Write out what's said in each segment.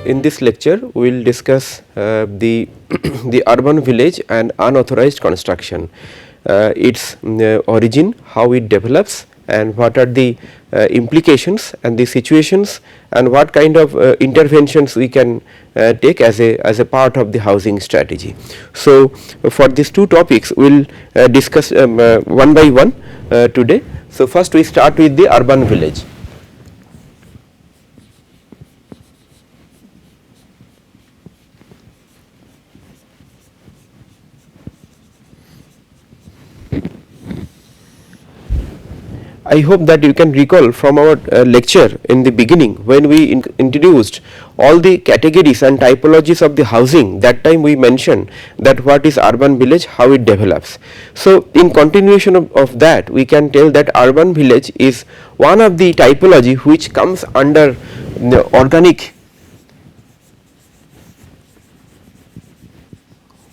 in this lecture we will discuss the the urban village and unauthorized construction, its origin, how it develops, and what are the implications and the situations, and what kind of interventions we can take as a part of the housing strategy. So, for these two topics we will discuss one by one today. So, first we start with the urban village. I hope that you can recall from our lecture in the beginning when we introduced all the categories and typologies of the housing. That time we mentioned that what is urban village, how it develops. So, in continuation of that, we can tell that urban village is one of the typology which comes under the organic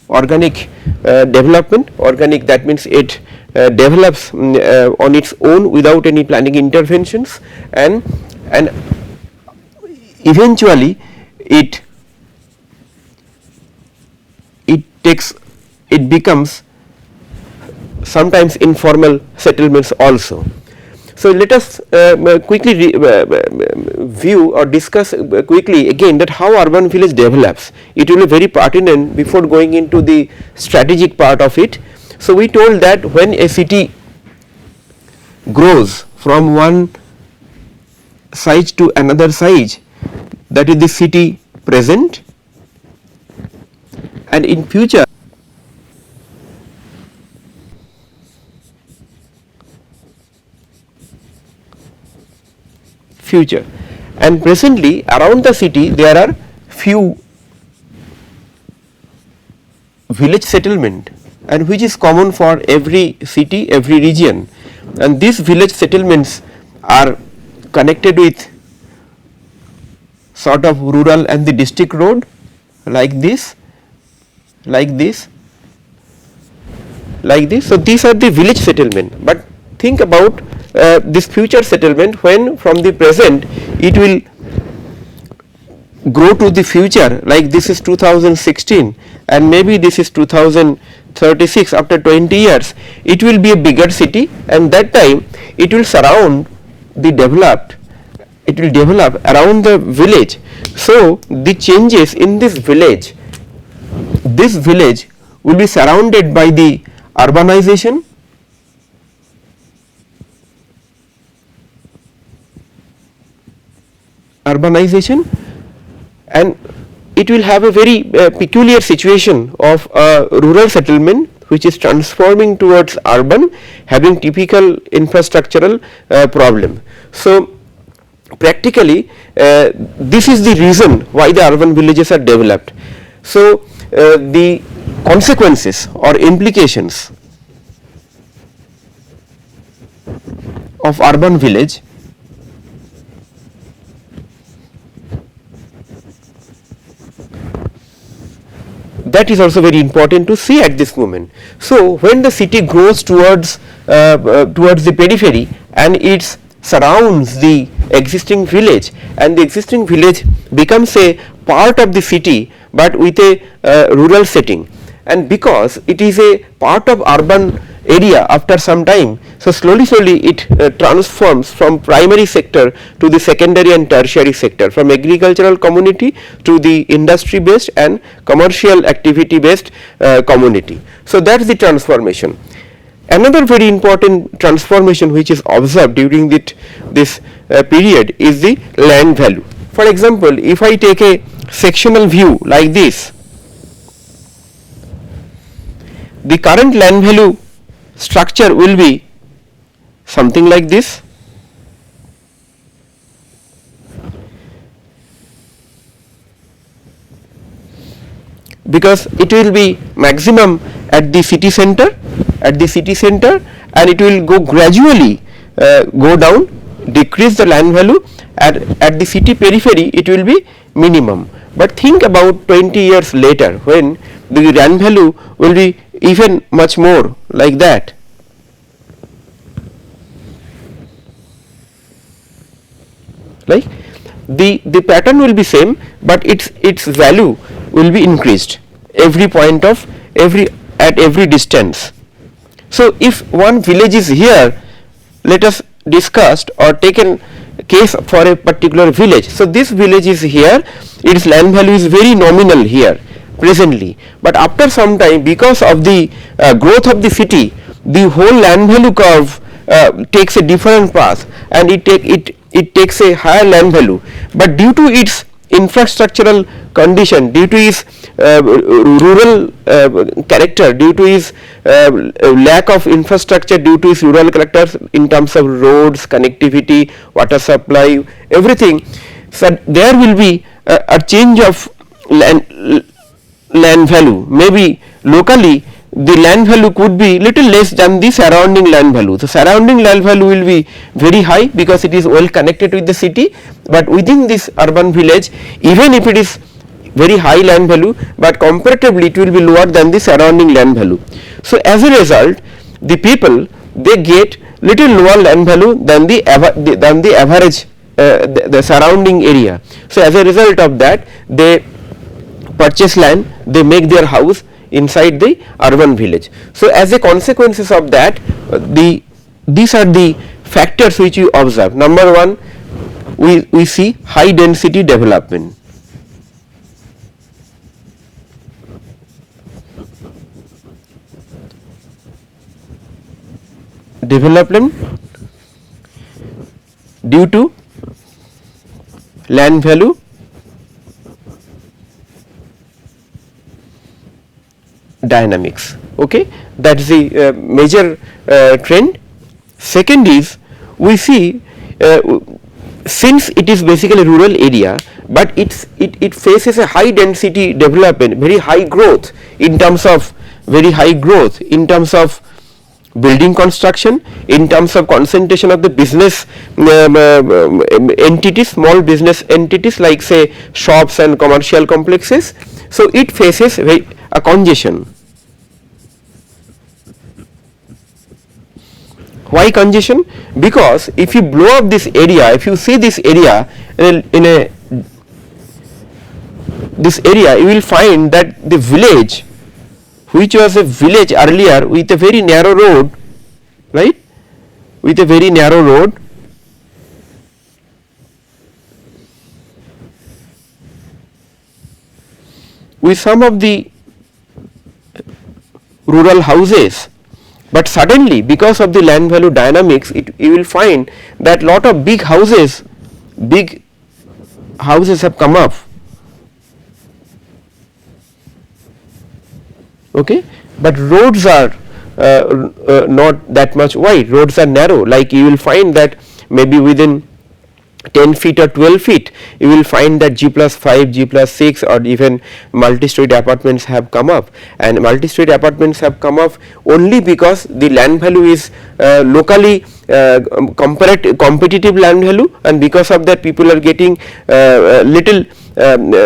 development. Organic, that means it develops on its own without any planning interventions, and eventually it becomes sometimes informal settlements also. So, let us quickly view or discuss quickly again that how urban village develops. It will be very pertinent before going into the strategic part of it. So, we told that when a city grows from one size to another size, that is the city present, and in future and presently around the city there are few village settlement, and which is common for every city, every region, and these village settlements are connected with sort of rural and the district road like this. So, these are the village settlement, but think about this future settlement when from the present it will grow to the future, like this is 2016 and maybe this is 2036. After 20 years it will be a bigger city, and that time it will surround the developed, it will develop around the village. So, the changes in this village will be surrounded by the urbanization, and it will have a very peculiar situation of rural settlement which is transforming towards urban, having typical infrastructural problem. So, practically this is the reason why the urban villages are developed. So, the consequences or implications of urban village that is also very important to see at this moment. So, when the city grows towards the periphery and it surrounds the existing village, and the existing village becomes a part of the city, but with a rural setting, and because it is a part of urban area after some time, so slowly it transforms from primary sector to the secondary and tertiary sector, from agricultural community to the industry based and commercial activity based community. So, that is the transformation. Another very important transformation which is observed during this period is the land value. For example, if I take a sectional view like this, the current land value structure will be something like this. Because it will be maximum at the city center, and it will go gradually go down, decrease the land value, and at the city periphery it will be minimum. But think about 20 years later when the land value will be even much more like that. Right? the pattern will be same, but its value will be increased every point of at every distance. So if one village is here, let us discuss or take a case for a particular village. So this village is here, its land value is very nominal here presently, but after some time, because of the growth of the city, the whole land value curve takes a different path, and it takes a higher land value, but due to its infrastructural condition, due to its rural character, due to its lack of infrastructure, due to its rural character in terms of roads, connectivity, water supply, everything, so there will be a change of land value. Maybe locally the land value could be little less than the surrounding land value. The surrounding land value will be very high because it is well connected with the city, but within this urban village, even if it is very high land value, but comparatively it will be lower than the surrounding land value. So as a result, the people, they get little lower land value than the average the surrounding area. So as a result of that, they purchase land, they make their house inside the urban village. So as a consequences of that, these are the factors which you observe. Number one, we see high density development. Development due to land value dynamics. Okay, that is the major trend. Second is, we see since it is basically rural area, but it faces a high density development, very high growth in terms of building construction, in terms of concentration of the business entities, small business entities like say shops and commercial complexes. So it faces a congestion. Why congestion? Because if you blow up this area, if you see this area this area, you will find that the village, which was a village earlier with a very narrow road, right, with a very narrow road, with some of the rural houses, but suddenly because of the land value dynamics, you will find that lot of big houses have come up. Okay, but roads are not that much wide, roads are narrow. Like you will find that maybe within 10 feet or 12 feet, you will find that G+5, G+6 or even multi-story apartments have come up, and multi-story apartments have come up only because the land value is locally competitive land value, and because of that people are getting little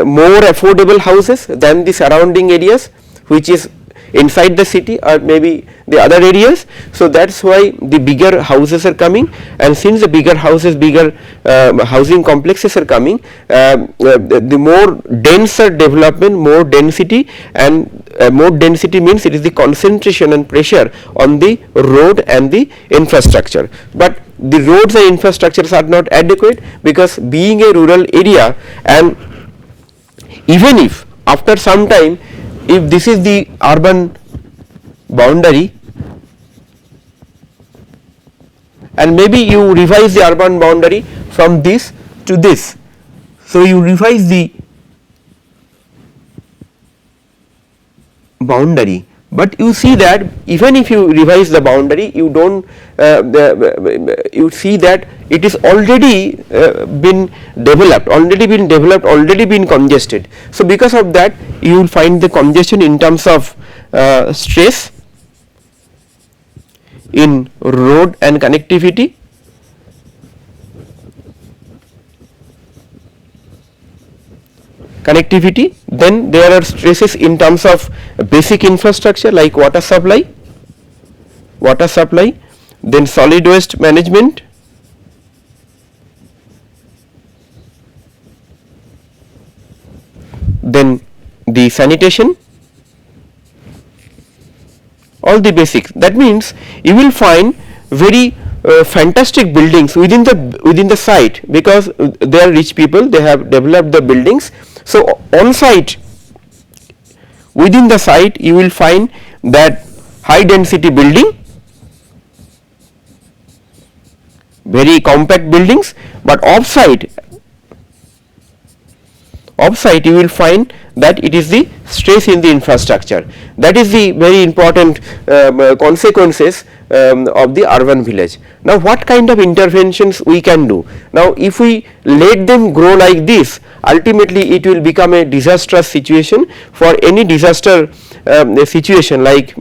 more affordable houses than the surrounding areas, which is inside the city or maybe the other areas. So that's why the bigger houses are coming, and since the bigger houses, bigger housing complexes are coming, the more denser development, more density, and more density means it is the concentration and pressure on the road and the infrastructure. But the roads and infrastructures are not adequate because being a rural area, and even if after some time, if this is the urban boundary and maybe you revise the urban boundary from this to this, so you revise the boundary, but you see that even if you revise the boundary, you don't you see that it is already been developed, already been congested. So because of that, you will find the congestion in terms of stress in road and connectivity, then there are stresses in terms of basic infrastructure like water supply, then solid waste management, then the sanitation, all the basics. That means you will find very fantastic buildings within the site, because they are rich people, they have developed the buildings. So on site, within the site, you will find that high density building, very compact buildings, but off site you will find that it is the stress in the infrastructure. That is the very important consequences of the urban village. Now, what kind of interventions we can do? Now, if we let them grow like this, ultimately it will become a disastrous situation. For any disaster situation like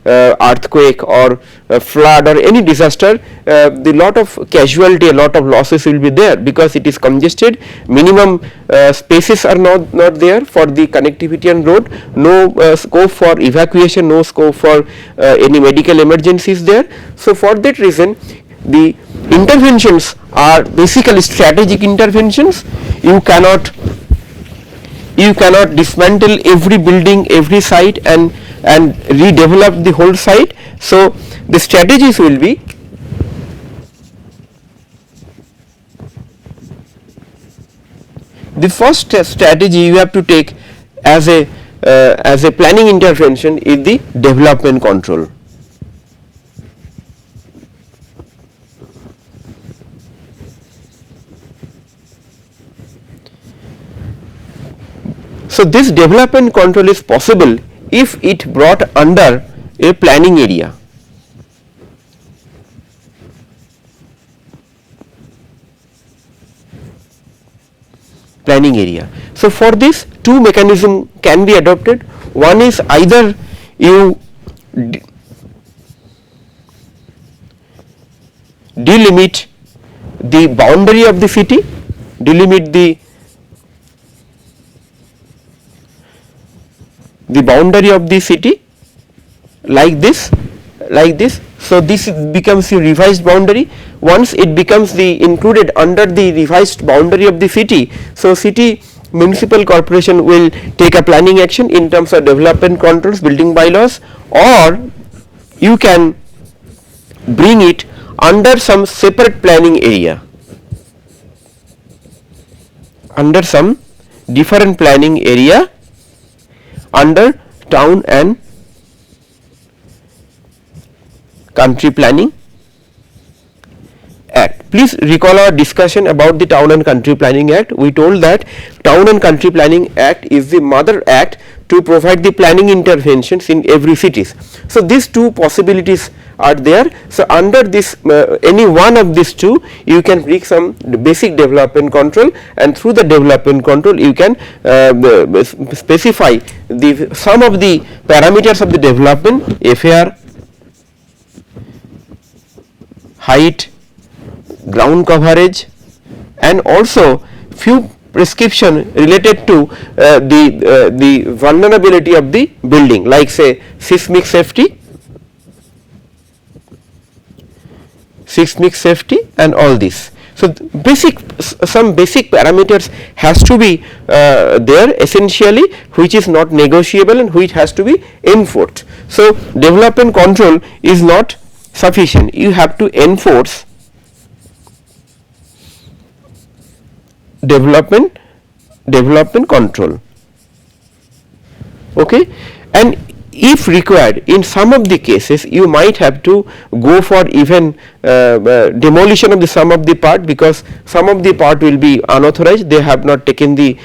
earthquake or flood or any disaster, the lot of casualty, a lot of losses will be there, because it is congested, minimum spaces are not there for the connectivity and road, no scope for evacuation, no scope for any medical emergencies there. So for that reason, the interventions are basically strategic interventions. You cannot dismantle every building, every site and redevelop the whole site. So the strategies will be: the first strategy you have to take as a planning intervention is the development control. So this development control is possible if it brought under a planning area. So for this, two mechanisms can be adopted. One is either you delimit the boundary of the city, delimit the boundary of the city like this. So this becomes your revised boundary. Once it becomes the included under the revised boundary of the city, so city municipal corporation will take a planning action in terms of development controls, building bylaws, or you can bring it under some separate planning area, under some different planning area, under town and country planning act. Please recall our discussion about the Town and Country Planning Act. We told that Town and Country Planning Act is the mother act to provide the planning interventions in every cities. So these two possibilities are there. So under this any one of these two, you can bring some basic development control, and through the development control you can specify some of the parameters of the development: FAR, height, ground coverage, and also few prescription related to the vulnerability of the building, like say seismic safety and all this. So some basic parameters has to be there essentially, which is not negotiable and which has to be enforced. So development control is not sufficient, you have to enforce development control. Okay, and if required, in some of the cases you might have to go for even demolition of the sum of the part, because some of the part will be unauthorized, they have not taken the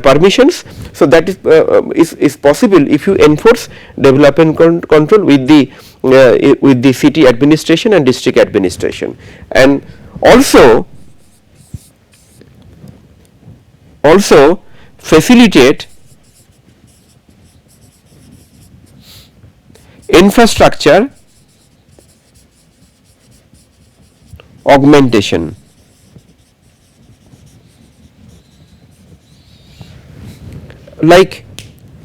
permissions. So that is possible if you enforce development control with the city administration and district administration. And also facilitate infrastructure augmentation. Like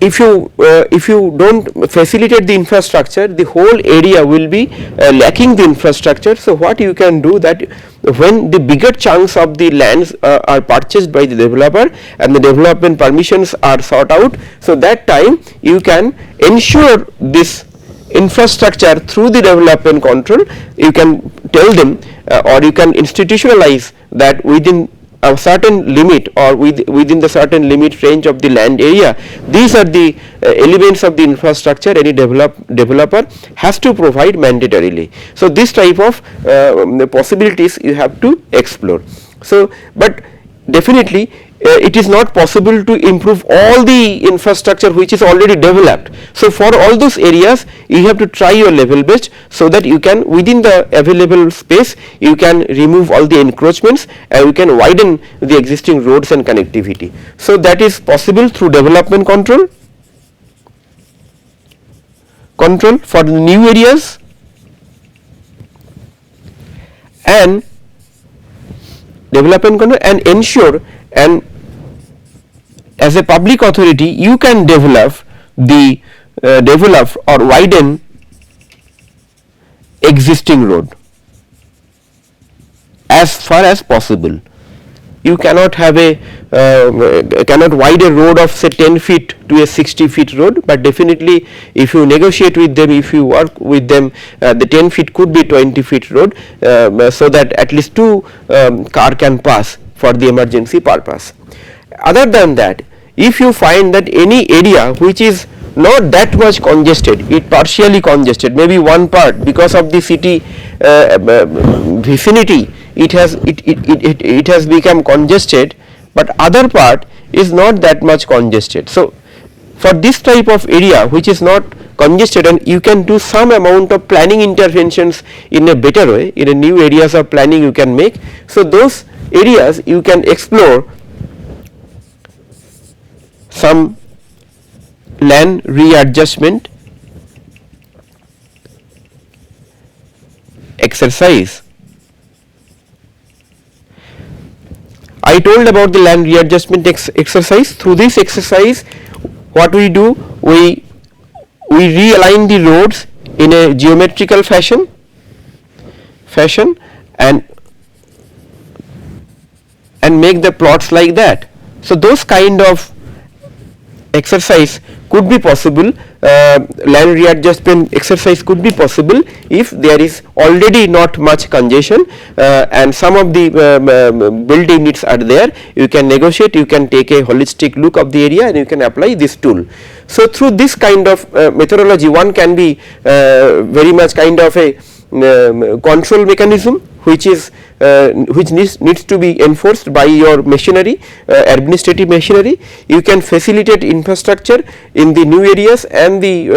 if you don't facilitate the infrastructure, the whole area will be lacking the infrastructure. So what you can do, that when the bigger chunks of the lands are purchased by the developer and the development permissions are sought out, so that time you can ensure this infrastructure through the development control. You can tell them or you can institutionalize that within a certain limit or within the certain limit range of the land area, these are the elements of the infrastructure any developer has to provide mandatorily. So this type of possibilities you have to explore. So but definitely it is not possible to improve all the infrastructure which is already developed. So for all those areas you have to try your level best, so that you can within the available space you can remove all the encroachments and you can widen the existing roads and connectivity. So that is possible through development control for the new areas, and development control, and ensure, and as a public authority you can develop or widen existing road as far as possible. You cannot have cannot widen a road of say 10 feet to a 60 feet road, but definitely if you negotiate with them, if you work with them, the 10 feet could be 20 feet road, so that at least two car can pass for the emergency purpose. Other than that, if you find that any area which is not that much congested, it partially congested, maybe one part because of the city vicinity, it has become congested, but other part is not that much congested. So for this type of area which is not congested, and you can do some amount of planning interventions in a better way, in a new areas of planning you can make. So those areas you can explore some land readjustment exercise. I told about the land readjustment exercise. Through this exercise, what we do, we realign the roads in a geometrical fashion and make the plots like that. So those kind of exercise could be possible, land readjustment exercise could be possible if there is already not much congestion and some of the building needs are there. You can negotiate, you can take a holistic look of the area and you can apply this tool. So through this kind of methodology, one can be very much kind of a control mechanism which needs to be enforced by your machinery, administrative machinery. You can facilitate infrastructure in the new areas and the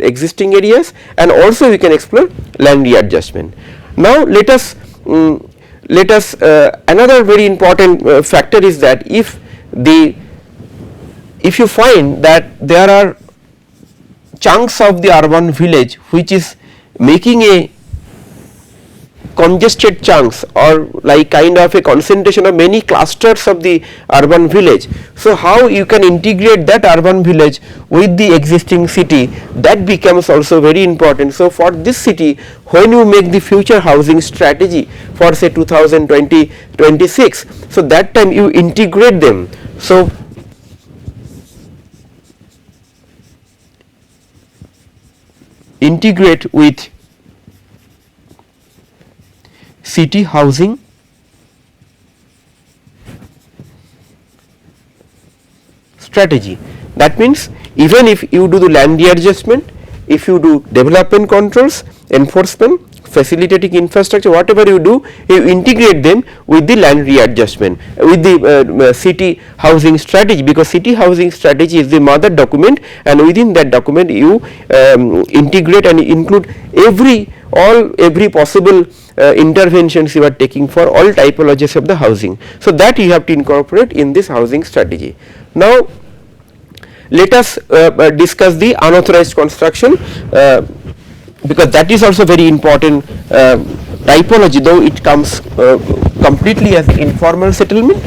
existing areas, and also you can explore land readjustment. Now let us another very important factor is that if you find that there are chunks of the urban village which is making a congested chunks or like kind of a concentration of many clusters of the urban village. So how you can integrate that urban village with the existing city, that becomes also very important. So for this city, when you make the future housing strategy for say 2020-26, so that time you integrate them. So integrate with city housing strategy. That means even if you do the land readjustment, if you do development controls, enforcement, facilitating infrastructure, whatever you do, you integrate them with the land readjustment, with the city housing strategy, because city housing strategy is the mother document, and within that document you integrate and include every possible interventions you are taking for all typologies of the housing. So that you have to incorporate in this housing strategy. Now let us discuss the unauthorized construction, because that is also very important typology, though it comes completely as informal settlement.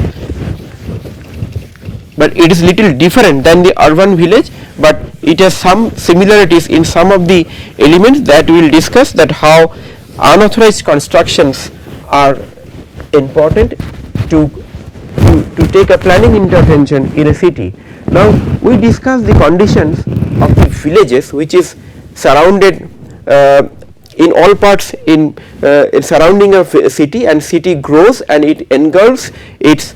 but it is little different than the urban village, but it has some similarities in some of the elements that we will discuss, that how unauthorized constructions are important to take a planning intervention in a city. Now we discuss the conditions of the villages which is surrounded in all parts in surrounding a city, and city grows and it engulfs, it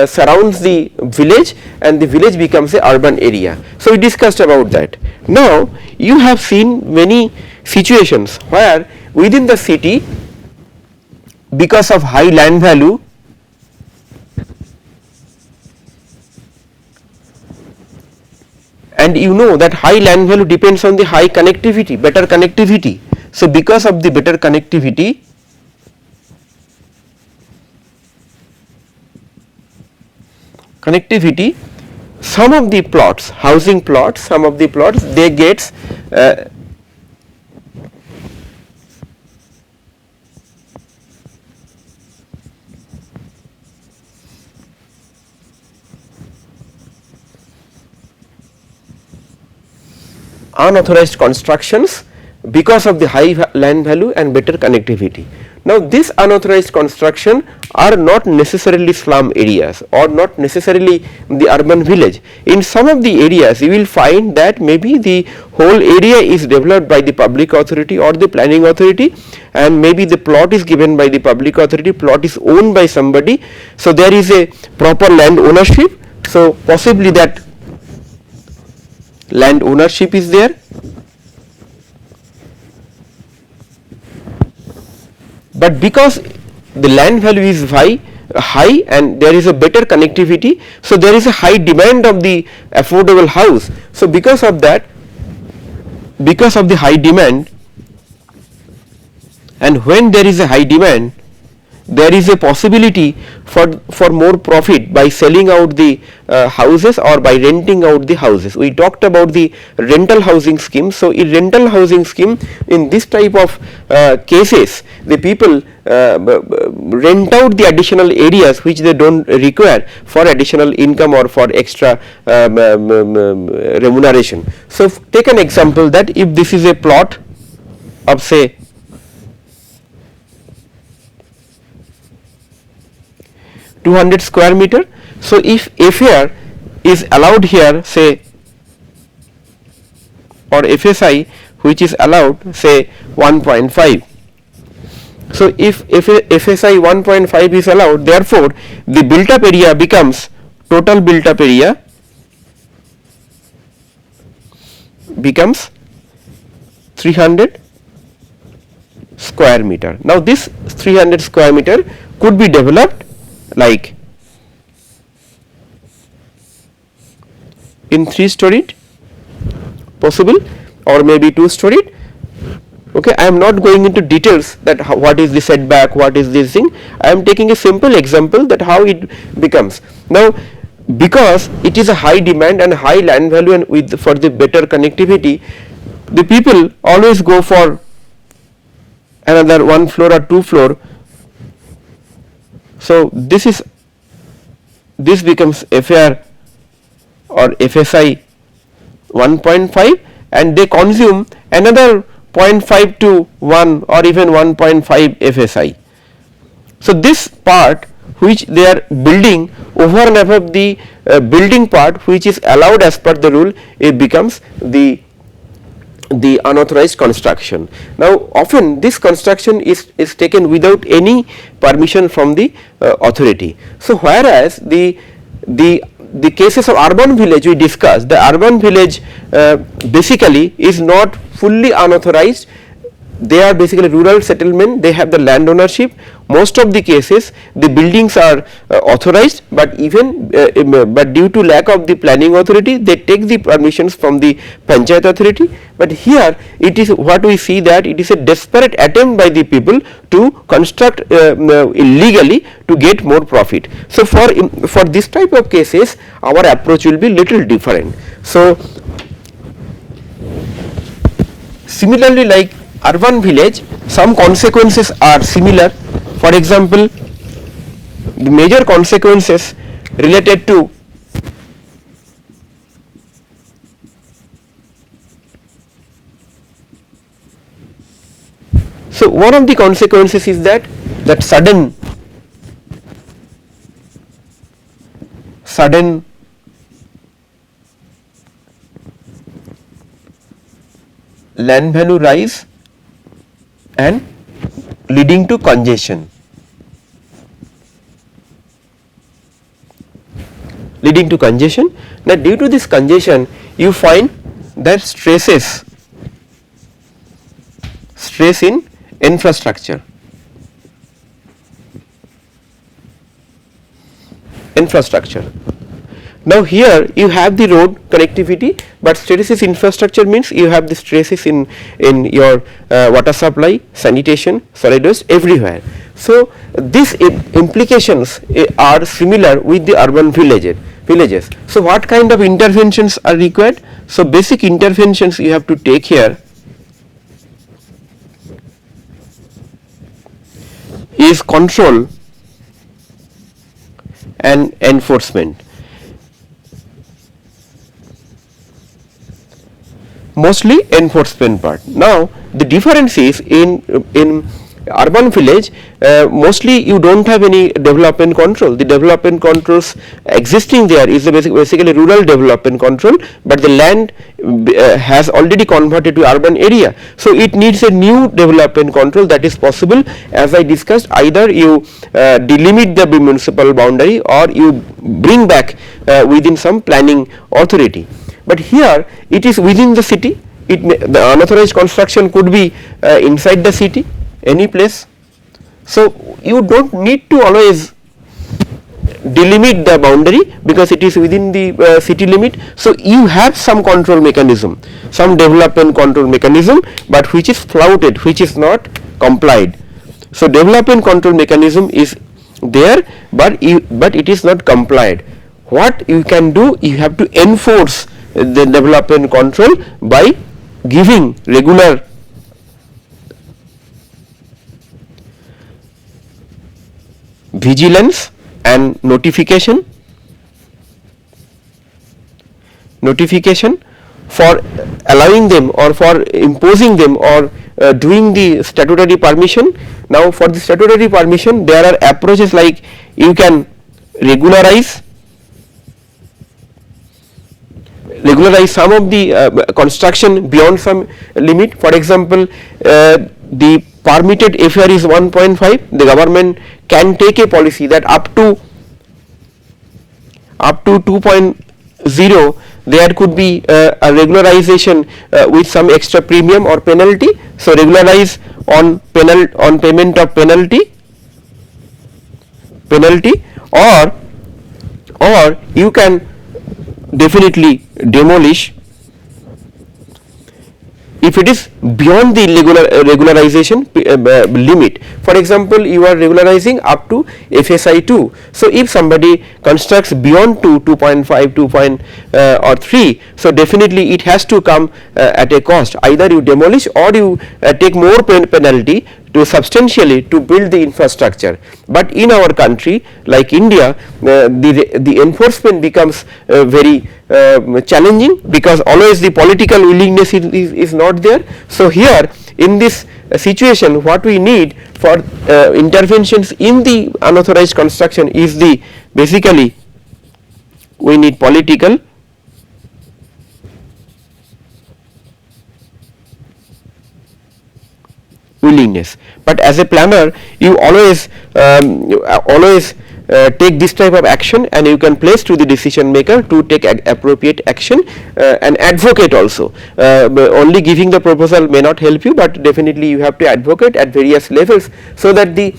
surrounds the village, and the village becomes a urban area. So we discussed about that. Now you have seen many situations where within the city, because of high land value, and you know that high land value depends on the high connectivity, better connectivity. So because of the better connectivity, some of the plots, housing plots, some of the plots, they gets unauthorized constructions because of the high land value and better connectivity. Now this unauthorized construction are not necessarily slum areas or not necessarily the urban village. In some of the areas you will find that maybe the whole area is developed by the public authority or the planning authority, and maybe the plot is given by the public authority, plot is owned by somebody, so there is a proper land ownership, so possibly that land ownership is there. But because the land value is high and there is a better connectivity, so there is a high demand of the affordable house. So because of that, because of the high demand, and when there is a high demand, there is a possibility for more profit by selling out the houses or by renting out the houses. We talked about the rental housing scheme. So in rental housing scheme, in this type of cases, the people rent out the additional areas which they don't require for additional income or for extra remuneration. So take an example that if this is a plot of say 200 square meter. So if FAR is allowed here, say, or FSI which is allowed say 1.5. So if FSI 1.5 is allowed, therefore the built up area becomes, total built up area becomes 300 square meter. Now this 300 square meter could be developed like in 3-storied possible, or maybe 2-storied. Okay, I am not going into details that what is the setback, what is this thing. I am taking a simple example that how it becomes. Now because it is a high demand and high land value, and with for the better connectivity, the people always go for another 1 floor or 2 floor. So this becomes FAR or FSI 1.5, and they consume another 0.5 to 1 or even 1.5 FSI. So this part which they are building over and above the building part which is allowed as per the rule, it becomes the unauthorized construction. Now often this construction is taken without any permission from the authority. So whereas the cases of urban village we discussed, the urban village basically is not fully unauthorized. They are basically rural settlement, they have the land ownership. Most of the cases the buildings are authorized, but even but due to lack of the planning authority, they take the permissions from the panchayat authority. But here it is what we see, that it is a desperate attempt by the people to construct illegally to get more profit. So for this type of cases our approach will be little different. So similarly, like urban village, some consequences are similar. For example, the major consequences related to So one of the consequences is that sudden land value rise and leading to congestion. Now due to this congestion, you find that stress in infrastructure. Now here you have the road connectivity, but stresses infrastructure means you have the stresses in your water supply, sanitation, solid waste, everywhere. So these implications are similar with the urban villages. So what kind of interventions are required? So basic interventions you have to take here is control and enforcement. Mostly enforcement part. Now the difference is in urban village, mostly you don't have any development control. The development controls existing there is basically rural development control, but the land has already converted to urban area. So it needs a new development control that is possible, as I discussed. Either you delimit the municipal boundary or you bring back within some planning authority. But here it is within the city. The unauthorized construction could be inside the city, any place. So you don't need to always delimit the boundary because it is within the city limit. So you have some control mechanism, some development control mechanism, but which is flouted, which is not complied. So development control mechanism is there, but it is not complied. What you can do, you have to enforce the development control by giving regular vigilance and notification for allowing them or for imposing them or doing the statutory permission. Now for the statutory permission there are approaches like you can regularize some of the construction beyond some limit. For example, the permitted FAR is 1.5, the government can take a policy that up to 2.0 there could be a regularization with some extra premium or penalty. So regularize on payment of penalty, or you can definitely demolish if it is beyond the regularization limit. For example, you are regularizing up to FSI 2. So if somebody constructs beyond 2.5, or 3, so definitely it has to come at a cost. Either you demolish or you take more penalty to substantially to build the infrastructure. But in our country like India, the enforcement becomes very challenging because always the political willingness is not there. So here in this situation, what we need for interventions in the unauthorized construction is basically we need political willingness. But as a planner, you always take this type of action, and you can place to the decision maker to take appropriate action and advocate also. Only giving the proposal may not help you, but definitely you have to advocate at various levels so that the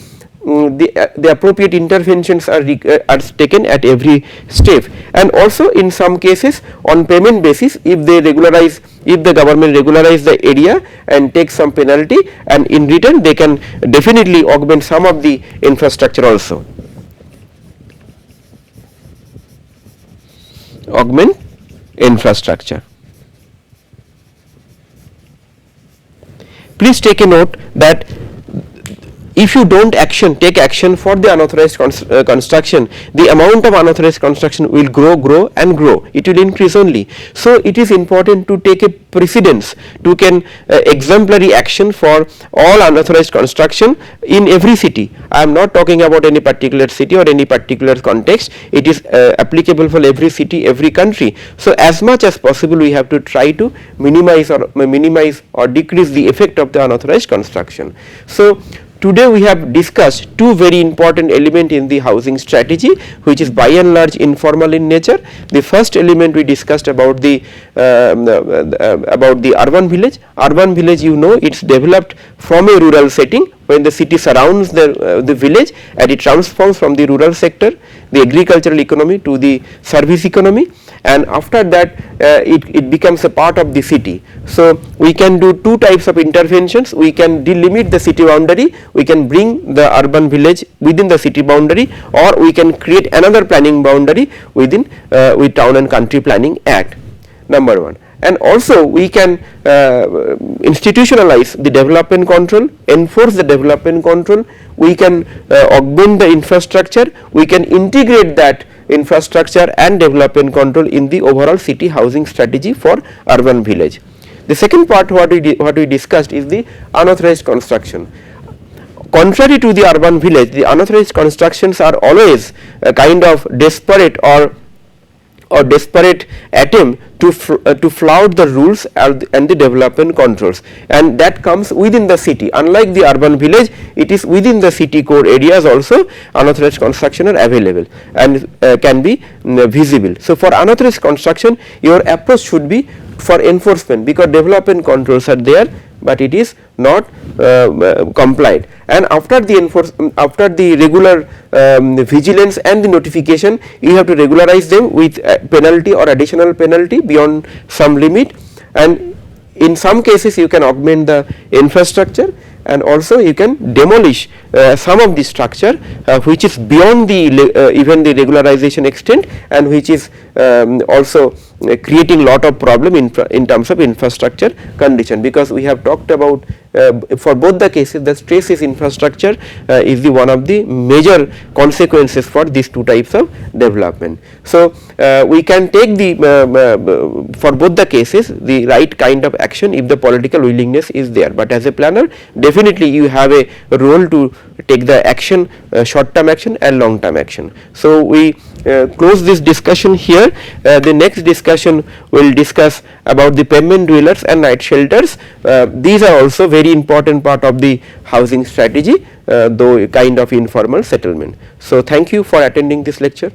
appropriate interventions are taken at every step. And also in some cases on payment basis, if the government regularize the area and take some penalty, and in return they can definitely augment some of the infrastructure also. Augment infrastructure. Please take a note that if you don't take action for the unauthorized construction, the amount of unauthorized construction will grow and grow, it will increase only. So it is important to take a precedence, to can exemplary action for all unauthorized construction in every city. I am not talking about any particular city or any particular context, it is applicable for every city, every country. So as much as possible we have to try to minimize or decrease the effect of the unauthorized construction. So today we have discussed two very important elements in the housing strategy, which is by and large informal in nature. The first element we discussed about the urban village. Urban village, you know, it's developed from a rural setting when the city surrounds the village and it transforms from the rural sector, the agricultural economy to the service economy, and after that it becomes a part of the city. So we can do two types of interventions. We can delimit the city boundary, we can bring the urban village within the city boundary, or we can create another planning boundary within with Town and Country Planning Act, number one. And also we can institutionalize the development control, enforce the development control, we can augment the infrastructure, we can integrate that infrastructure and development control in the overall city housing strategy for urban village. The second part what we discussed is the unauthorized construction. Contrary to the urban village, the unauthorized constructions are always a kind of desperate or desperate attempt to flout the rules and the development controls, and that comes within the city. Unlike the urban village, it is within the city core areas also unauthorized construction are available and can be visible. So for unauthorized construction, your approach should be for enforcement, because development controls are there but it is not complied, and after the regular vigilance and the notification, you have to regularize them with penalty or additional penalty beyond some limit, and in some cases you can augment the infrastructure, and also you can demolish some of the structure which is beyond the even the regularization extent, and which is also creating lot of problem in terms of infrastructure condition, because we have talked about for both the cases the stress is infrastructure is the one of the major consequences for these two types of development. So we can take the for both the cases the right kind of action if the political willingness is there, but as a planner definitely you have a role to take the action, short term action and long term action. So we close this discussion here. The next discussion will discuss about the pavement dwellers and night shelters. These are also very important part of the housing strategy, though a kind of informal settlement. So thank you for attending this lecture.